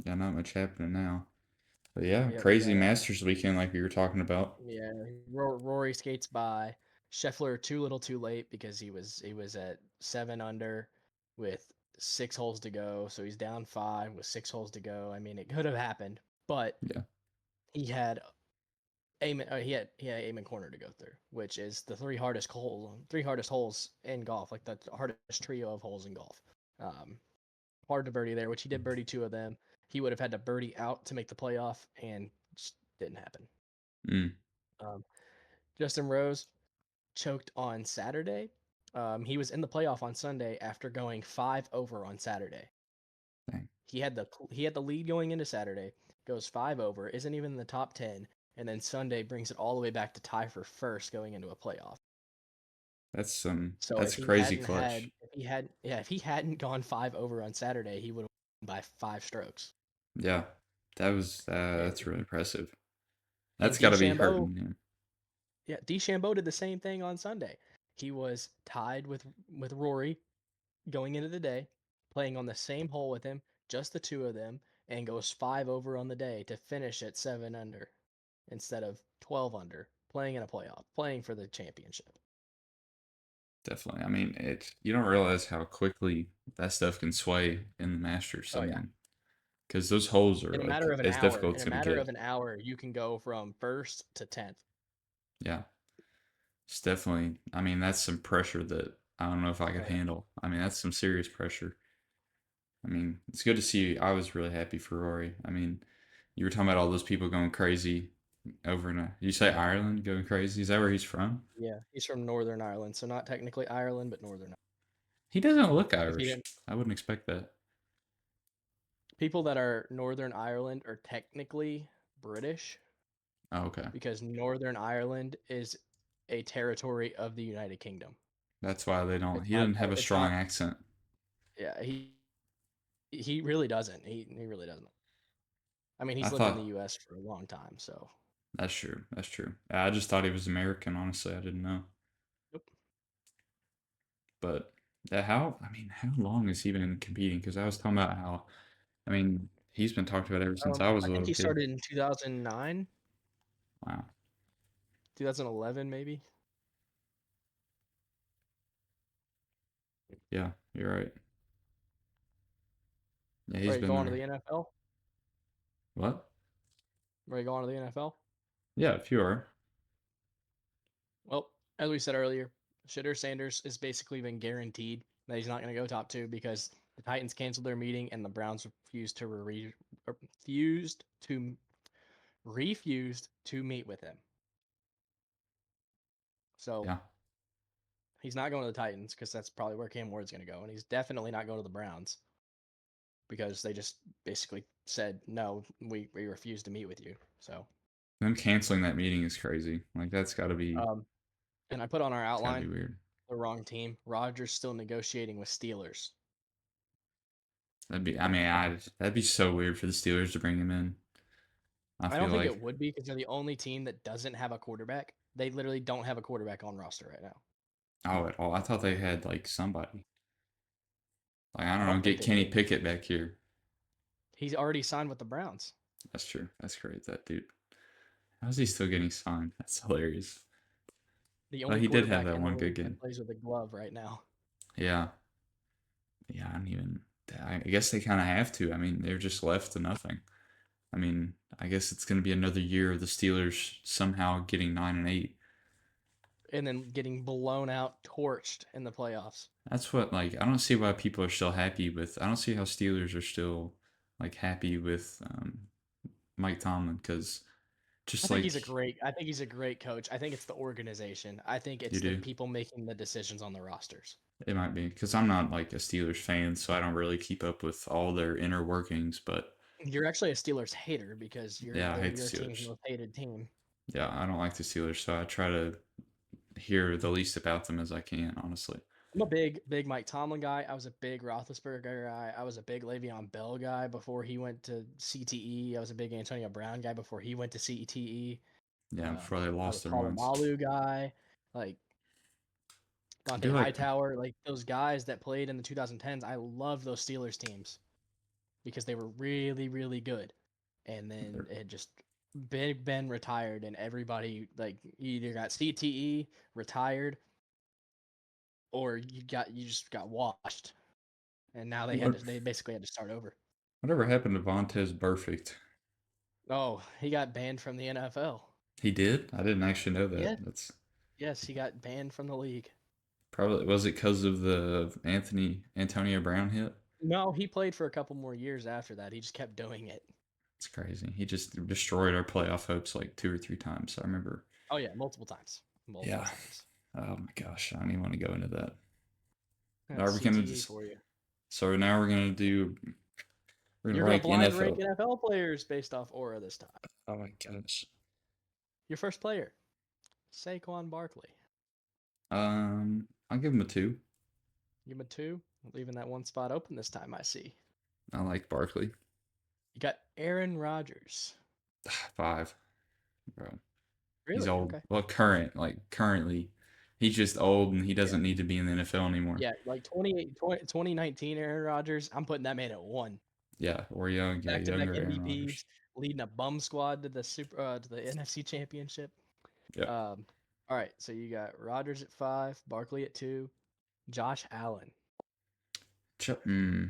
[SPEAKER 1] Yeah, not much happening now. But yeah,
[SPEAKER 2] Yeah, we
[SPEAKER 1] crazy
[SPEAKER 2] got
[SPEAKER 1] Masters weekend like we were talking about.
[SPEAKER 2] yeah, Rory skates by. Scheffler too little, too late because he was at 7 under with 6 holes to go, so he's down 5 with 6 holes to go. I mean, it could have happened, but
[SPEAKER 1] Yeah,
[SPEAKER 2] he had he had Amen Corner to go through, which is the three hardest holes in golf, like the hardest trio of holes in golf. Um, Hard to birdie there, which he did birdie 2 of them. He would have had to birdie out to make the playoff, and just didn't happen.
[SPEAKER 1] mm,
[SPEAKER 2] Um, Justin Rose choked on Saturday. He was in the playoff on Sunday after going 5 over on Saturday.
[SPEAKER 1] dang.
[SPEAKER 2] He had the lead going into Saturday, goes 5 over, isn't even in the top 10, and then Sunday brings it all the way back to tie for first going into a playoff. So
[SPEAKER 1] That's crazy clutch.
[SPEAKER 2] if he hadn't gone 5 over on Saturday, he would have won by 5 strokes.
[SPEAKER 1] Yeah, that's
[SPEAKER 2] And
[SPEAKER 1] really impressive.
[SPEAKER 2] and
[SPEAKER 1] That's got to be
[SPEAKER 2] DeChambeau,
[SPEAKER 1] hurting him.
[SPEAKER 2] yeah, DeChambeau did the same thing on Sunday. He was tied with Rory going into the day, playing on the same hole with him, just the two of them, and goes 5 over on the day to finish at 7 under instead of 12 under, playing in a playoff, playing for the championship.
[SPEAKER 1] Definitely. I mean, you don't realize how quickly that stuff can sway in the Masters. I
[SPEAKER 2] Oh yeah.
[SPEAKER 1] mean, because those holes are
[SPEAKER 2] In a
[SPEAKER 1] like
[SPEAKER 2] matter of an
[SPEAKER 1] as
[SPEAKER 2] hour,
[SPEAKER 1] difficult
[SPEAKER 2] in
[SPEAKER 1] as
[SPEAKER 2] a
[SPEAKER 1] it's gonna
[SPEAKER 2] matter of
[SPEAKER 1] get.
[SPEAKER 2] an hour, you can go from first to 10th.
[SPEAKER 1] Yeah, it's definitely. I mean, that's some pressure that I don't know if I could
[SPEAKER 2] Oh yeah.
[SPEAKER 1] handle. I mean, that's some serious pressure. I mean, it's good to see. I was really happy for Rory. I mean, you were talking about all those people going crazy over in you say Ireland going crazy? Is that where he's from?
[SPEAKER 2] Yeah, he's from Northern Ireland, so not technically Ireland, but Northern.
[SPEAKER 1] He doesn't look
[SPEAKER 2] If you
[SPEAKER 1] Irish.
[SPEAKER 2] didn't,
[SPEAKER 1] I wouldn't expect that.
[SPEAKER 2] people that are Northern Ireland are technically British
[SPEAKER 1] Oh, okay.
[SPEAKER 2] because Northern Ireland is a territory of the United Kingdom.
[SPEAKER 1] That's why they don't.
[SPEAKER 2] It's
[SPEAKER 1] He
[SPEAKER 2] not.
[SPEAKER 1] doesn't have a
[SPEAKER 2] It's
[SPEAKER 1] strong
[SPEAKER 2] not.
[SPEAKER 1] accent.
[SPEAKER 2] Yeah, he really doesn't. He really doesn't. I mean,
[SPEAKER 1] I
[SPEAKER 2] he's lived in the
[SPEAKER 1] thought
[SPEAKER 2] U.S. for a long time, so.
[SPEAKER 1] that's true. That's true. I just thought he was American. Honestly, I didn't know.
[SPEAKER 2] Yep.
[SPEAKER 1] But how? I mean, how long has he been competing? Because I was talking about how. I mean, he's been talked about ever since I was
[SPEAKER 2] I
[SPEAKER 1] a
[SPEAKER 2] think
[SPEAKER 1] little
[SPEAKER 2] he
[SPEAKER 1] kid.
[SPEAKER 2] started in 2009,
[SPEAKER 1] Wow.
[SPEAKER 2] 2011 maybe.
[SPEAKER 1] Yeah, you're right. Yeah, he's
[SPEAKER 2] Ready to
[SPEAKER 1] been
[SPEAKER 2] go on to
[SPEAKER 1] there.
[SPEAKER 2] the NFL?
[SPEAKER 1] What?
[SPEAKER 2] Ready to go on to the NFL?
[SPEAKER 1] Yeah, if you are.
[SPEAKER 2] Well, as we said earlier, Shitter Sanders has basically been guaranteed that he's not going to go top two because the Titans canceled their meeting and the Browns refused to refused to meet with him. So
[SPEAKER 1] Yeah.
[SPEAKER 2] he's not going to the Titans because that's probably where Cam Ward's going to go, and he's definitely not going to the Browns because they just basically said no, we refuse to meet with you. So,
[SPEAKER 1] Them canceling that meeting is crazy. Like that's
[SPEAKER 2] um, and I put on our
[SPEAKER 1] gotta be
[SPEAKER 2] outline
[SPEAKER 1] weird.
[SPEAKER 2] the wrong team. Rodgers still negotiating with Steelers.
[SPEAKER 1] that'd be so weird for the Steelers to bring him in. I
[SPEAKER 2] I
[SPEAKER 1] feel
[SPEAKER 2] don't think
[SPEAKER 1] like,
[SPEAKER 2] it would be because they're the only team that doesn't have a quarterback. They literally don't have a quarterback on roster right now.
[SPEAKER 1] oh, at all. I thought they had like somebody. Like, I
[SPEAKER 2] I
[SPEAKER 1] don't know,
[SPEAKER 2] don't think
[SPEAKER 1] get
[SPEAKER 2] they
[SPEAKER 1] Kenny
[SPEAKER 2] do.
[SPEAKER 1] Pickett back here.
[SPEAKER 2] He's already signed with the Browns.
[SPEAKER 1] That's true. That's great. That dude. How's he still getting signed? That's hilarious.
[SPEAKER 2] The
[SPEAKER 1] Well,
[SPEAKER 2] only
[SPEAKER 1] he did have
[SPEAKER 2] quarterback
[SPEAKER 1] that
[SPEAKER 2] in the
[SPEAKER 1] one good
[SPEAKER 2] league that
[SPEAKER 1] game.
[SPEAKER 2] plays with a glove right now.
[SPEAKER 1] Yeah. Yeah, I don't even. I guess they kind of have to. I mean, they're just left to nothing. I mean, I guess it's going to be another year of the Steelers somehow getting 9-8.
[SPEAKER 2] And then getting blown out, torched in the playoffs.
[SPEAKER 1] That's what, like, I don't see why people are still happy with. I don't see how Steelers are still like happy with Mike Tomlin because just like
[SPEAKER 2] I think he's a great coach. I think it's the organization. I think
[SPEAKER 1] you
[SPEAKER 2] it's the
[SPEAKER 1] do,
[SPEAKER 2] people making the decisions on the rosters.
[SPEAKER 1] it might be because I'm not like a Steelers fan, so I don't really keep up with all their inner workings. But
[SPEAKER 2] You're actually a Steelers hater because
[SPEAKER 1] yeah, I
[SPEAKER 2] they're
[SPEAKER 1] hate the
[SPEAKER 2] your team's
[SPEAKER 1] Steelers.
[SPEAKER 2] most hated team.
[SPEAKER 1] Yeah, I don't like the Steelers, so I try to hear the least about them as I can, honestly.
[SPEAKER 2] I'm a big Mike Tomlin guy. I was a big Roethlisberger guy. I was a big Le'Veon Bell guy before he went to CTE. I was a big Antonio Brown guy before he went to CTE.
[SPEAKER 1] Yeah, before they
[SPEAKER 2] I was
[SPEAKER 1] lost
[SPEAKER 2] a
[SPEAKER 1] their minds.
[SPEAKER 2] Palomalu guy, like
[SPEAKER 1] I
[SPEAKER 2] Dante
[SPEAKER 1] do like.
[SPEAKER 2] Hightower, like those guys that played in the 2010s. I love those Steelers teams because they were really good. And then it just Big Ben retired, and everybody like either got CTE, retired, or you just got washed. And now
[SPEAKER 1] What
[SPEAKER 2] they basically had to start over.
[SPEAKER 1] whatever happened to Vontez Perfect?
[SPEAKER 2] Oh, he got banned from the NFL.
[SPEAKER 1] He did. I didn't actually know
[SPEAKER 2] Yes,
[SPEAKER 1] that. That's
[SPEAKER 2] yes, he got banned from the league.
[SPEAKER 1] probably was it because of the Antonio Brown hit?
[SPEAKER 2] No, he played for a couple more years after that. He just kept doing it.
[SPEAKER 1] It's crazy. He just destroyed our playoff hopes like 2 or 3 times. I remember.
[SPEAKER 2] Oh yeah, multiple times, multiple
[SPEAKER 1] Yeah.
[SPEAKER 2] times.
[SPEAKER 1] Oh my gosh, I don't even want to go into that. Are
[SPEAKER 2] That's
[SPEAKER 1] we gonna
[SPEAKER 2] CTE
[SPEAKER 1] just?
[SPEAKER 2] for you.
[SPEAKER 1] So now we're gonna
[SPEAKER 2] You're gonna
[SPEAKER 1] rank
[SPEAKER 2] blind rank
[SPEAKER 1] NFL.
[SPEAKER 2] NFL players based off aura this time.
[SPEAKER 1] Oh my gosh.
[SPEAKER 2] Your first player, Saquon Barkley.
[SPEAKER 1] I'll give him a 2.
[SPEAKER 2] Give him a two, leaving that one spot open this time. I see.
[SPEAKER 1] I like Barkley.
[SPEAKER 2] You got Aaron Rodgers.
[SPEAKER 1] 5, bro. He's
[SPEAKER 2] Really?
[SPEAKER 1] old.
[SPEAKER 2] Okay.
[SPEAKER 1] Well, currently, he's just old and he
[SPEAKER 2] Yeah.
[SPEAKER 1] doesn't need to be in the NFL anymore.
[SPEAKER 2] Yeah, like 2019 Aaron Rodgers. I'm putting that man at one.
[SPEAKER 1] Yeah, or young, yeah,
[SPEAKER 2] Back-to-back
[SPEAKER 1] younger Aaron
[SPEAKER 2] MVPs,
[SPEAKER 1] Rodgers.
[SPEAKER 2] leading a bum squad to the to the NFC Championship.
[SPEAKER 1] Yeah.
[SPEAKER 2] All right, so you got Rodgers at 5, Barkley at 2, Josh Allen.
[SPEAKER 1] Hmm.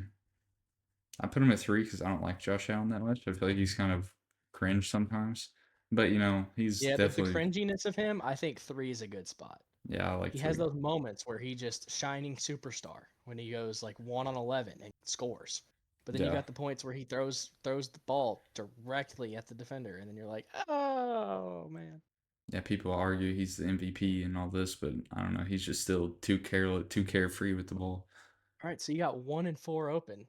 [SPEAKER 1] I put him at 3 because I don't like Josh Allen that much. I feel like he's kind of cringe sometimes, but he's
[SPEAKER 2] Yeah, the
[SPEAKER 1] definitely.
[SPEAKER 2] cringiness of him, I think 3 is a good spot.
[SPEAKER 1] Yeah, I like
[SPEAKER 2] He has
[SPEAKER 1] 3.
[SPEAKER 2] those moments where he just shining superstar when he goes like 1 on 11 and scores. But then you
[SPEAKER 1] Yeah,
[SPEAKER 2] got the points where he throws the ball directly at the defender, and then you're like, oh man.
[SPEAKER 1] yeah. People argue he's the MVP and all this, but I don't know. He's just still too careless, too carefree with the ball.
[SPEAKER 2] All right, so you got 1 and 4 open,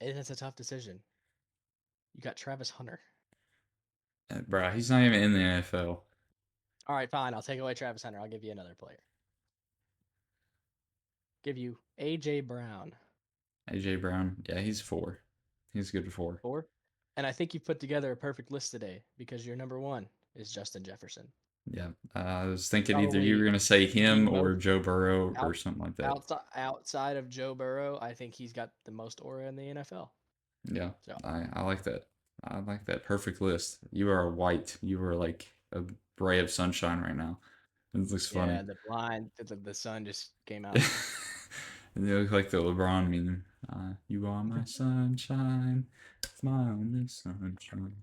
[SPEAKER 2] and it's a tough decision. You got Travis Hunter.
[SPEAKER 1] Bruh, he's not even in the NFL.
[SPEAKER 2] All right, fine. I'll take away Travis Hunter. I'll give you another player. Give you AJ Brown.
[SPEAKER 1] AJ Brown, yeah, he's 4. He's good at 4.
[SPEAKER 2] 4. And I think you put together a perfect list today because your number 1 is Justin Jefferson.
[SPEAKER 1] Yeah, I was thinking either you were
[SPEAKER 2] Probably
[SPEAKER 1] gonna say
[SPEAKER 2] the
[SPEAKER 1] him or
[SPEAKER 2] most
[SPEAKER 1] Joe Burrow or
[SPEAKER 2] out,
[SPEAKER 1] something like that.
[SPEAKER 2] outside of Joe Burrow. I think he's got the most aura in the NFL.
[SPEAKER 1] Yeah,
[SPEAKER 2] So
[SPEAKER 1] I like that. I like that perfect list. You are white. You are like a ray of sunshine right now. It looks funny.
[SPEAKER 2] yeah, the sun just came out.
[SPEAKER 1] And you look like the LeBron meme. You are my sunshine, my only sunshine.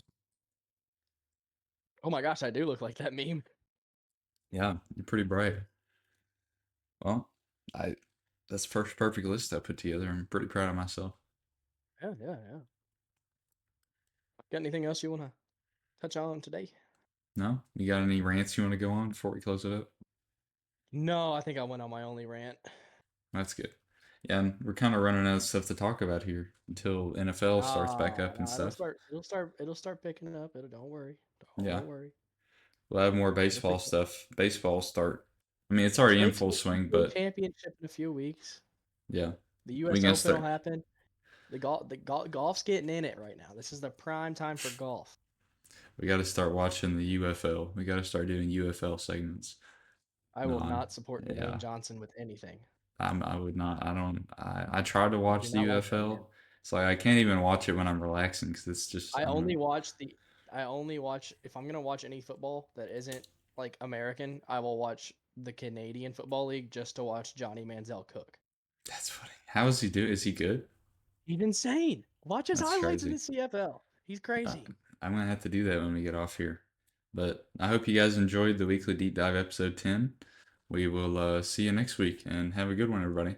[SPEAKER 2] Oh my gosh, I do look like that meme.
[SPEAKER 1] Yeah, you're pretty bright. Well, I that's the first perfect list I put together. I'm pretty proud of myself.
[SPEAKER 2] Yeah. Got anything else you want to touch on today?
[SPEAKER 1] No, you got any rants you want to go on before we close it up?
[SPEAKER 2] No, I think I went on my only rant.
[SPEAKER 1] That's good. Yeah, and we're kind of running out of stuff to talk about here until NFL starts back up and
[SPEAKER 2] No,
[SPEAKER 1] stuff.
[SPEAKER 2] it'll start picking up. Don't worry.
[SPEAKER 1] Yeah,
[SPEAKER 2] Don't worry.
[SPEAKER 1] we'll have more
[SPEAKER 2] It'll
[SPEAKER 1] baseball
[SPEAKER 2] pick up.
[SPEAKER 1] stuff. Baseball start. I mean, it's already in
[SPEAKER 2] State's
[SPEAKER 1] full
[SPEAKER 2] gonna
[SPEAKER 1] swing,
[SPEAKER 2] be a
[SPEAKER 1] but
[SPEAKER 2] championship in a few weeks.
[SPEAKER 1] yeah.
[SPEAKER 2] The
[SPEAKER 1] We
[SPEAKER 2] U.S.
[SPEAKER 1] gotta
[SPEAKER 2] Open will
[SPEAKER 1] start.
[SPEAKER 2] happen. Golf's getting in it right now. This is the prime time for golf.
[SPEAKER 1] We gotta start watching the UFL. We gotta start doing UFL segments.
[SPEAKER 2] I will
[SPEAKER 1] No,
[SPEAKER 2] not support Dwayne
[SPEAKER 1] yeah.
[SPEAKER 2] Johnson with anything.
[SPEAKER 1] I would not. I don't. I tried to
[SPEAKER 2] I
[SPEAKER 1] watch
[SPEAKER 2] do
[SPEAKER 1] the
[SPEAKER 2] not like that man.
[SPEAKER 1] UFL. It's like I can't even watch it when I'm relaxing because it's just
[SPEAKER 2] I
[SPEAKER 1] I don't know.
[SPEAKER 2] only watch the I only watch if I'm gonna watch any football that isn't like American, I will watch the Canadian Football League just to watch Johnny Manziel cook.
[SPEAKER 1] That's funny. How is he do? Is he good?
[SPEAKER 2] He's insane. Watch his
[SPEAKER 1] That's
[SPEAKER 2] highlights in
[SPEAKER 1] crazy.
[SPEAKER 2] the CFL. He's
[SPEAKER 1] Uh,
[SPEAKER 2] crazy.
[SPEAKER 1] I'm gonna have to do that when we get off here. But I hope you guys enjoyed the weekly deep dive episode 10. We will see you next week and have a good one, everybody.